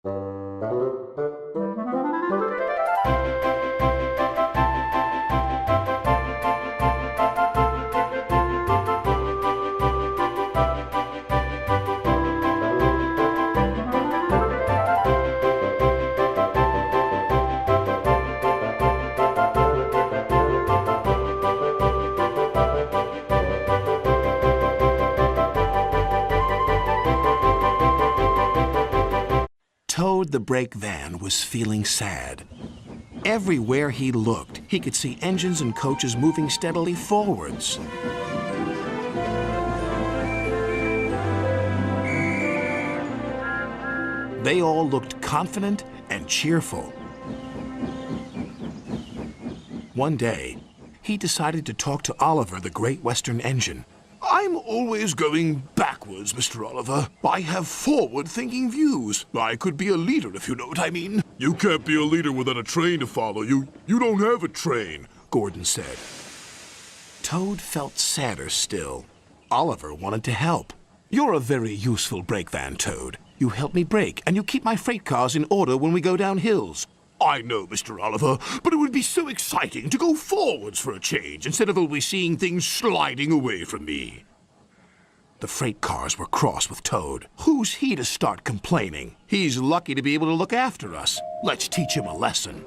Toad the brake van was feeling sad. Everywhere he looked, he could see engines and coaches moving steadily forwards. They all looked confident and cheerful. One day, he decided to talk to Oliver, the Great Western Engine. I'm always going backwards, Mr. Oliver. I have forward-thinking views. I could be a leader, if you know what I mean. You can't be a leader without a train to follow. You don't have a train, Gordon said. Toad felt sadder still. Oliver wanted to help. You're a very useful brake van, Toad. You help me brake, and you keep my freight cars in order when we go down hills. I know, Mr. Oliver, but it would be so exciting to go forwards for a change instead of always seeing things sliding away from me. The freight cars were cross with Toad. Who's he to start complaining? He's lucky to be able to look after us. Let's teach him a lesson.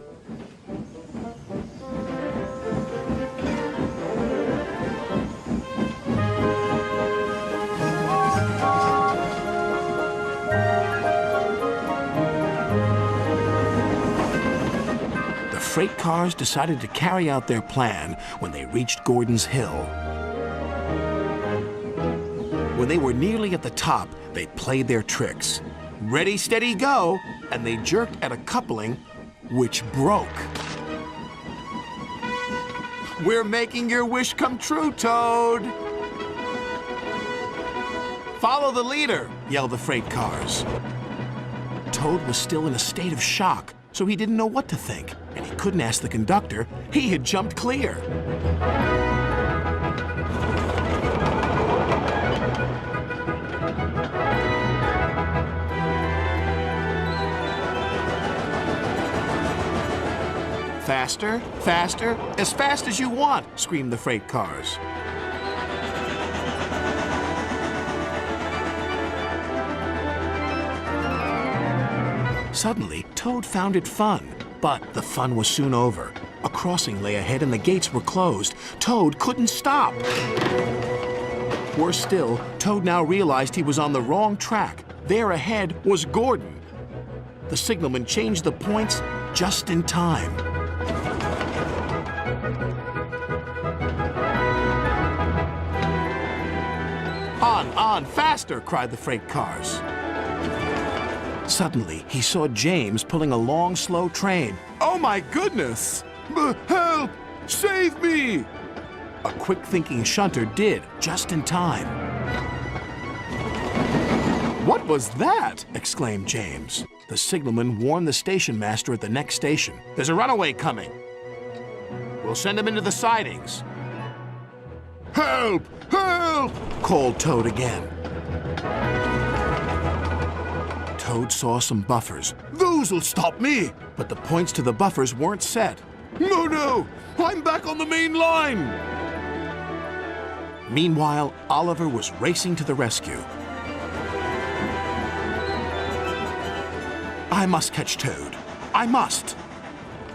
The freight cars decided to carry out their plan when they reached Gordon's Hill. When they were nearly at the top, they played their tricks. Ready, steady, go! And they jerked at a coupling which broke. We're making your wish come true, Toad! Follow the leader, yelled the freight cars. Toad was still in a state of shock, so he didn't know what to think, and he couldn't ask the conductor. He had jumped clear. Faster, faster, as fast as you want, screamed the freight cars. Suddenly, Toad found it fun, but the fun was soon over. A crossing lay ahead and the gates were closed. Toad couldn't stop. Worse still, Toad now realized he was on the wrong track. There ahead was Gordon. The signalman changed the points just in time. On, faster, cried the freight cars. Suddenly, he saw James pulling a long, slow train. Oh my goodness! Help! Save me! A quick-thinking shunter did, just in time. What was that? Exclaimed James. The signalman warned the station master at the next station. There's a runaway coming. We'll send him into the sidings. Help! Help! Called Toad again. Toad saw some buffers. Those'll stop me! But the points to the buffers weren't set. No! I'm back on the main line! Meanwhile, Oliver was racing to the rescue. I must catch Toad. I must!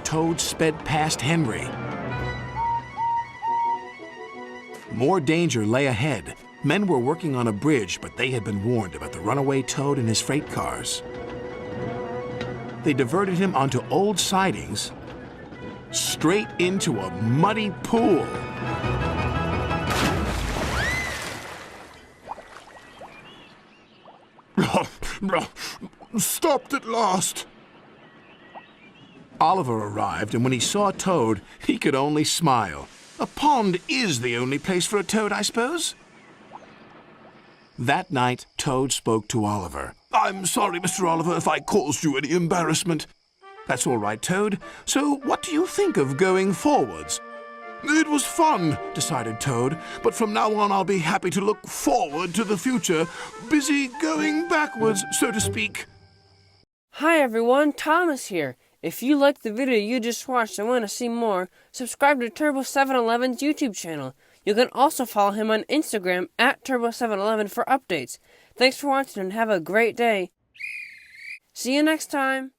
Toad sped past Henry. More danger lay ahead. Men were working on a bridge, but they had been warned about the runaway Toad and his freight cars. They diverted him onto old sidings, straight into a muddy pool. Stopped at last. Oliver arrived, and when he saw Toad, he could only smile. A pond is the only place for a toad, I suppose? That night, Toad spoke to Oliver. I'm sorry, Mr. Oliver, if I caused you any embarrassment. That's all right, Toad. So what do you think of going forwards? It was fun, decided Toad, but from now on I'll be happy to look forward to the future, busy going backwards, so to speak. Hi everyone, Thomas here. If you liked the video you just watched and want to see more, subscribe to Turbo711's YouTube channel. You can also follow him on Instagram at Turbo711 for updates. Thanks for watching and have a great day. See you next time.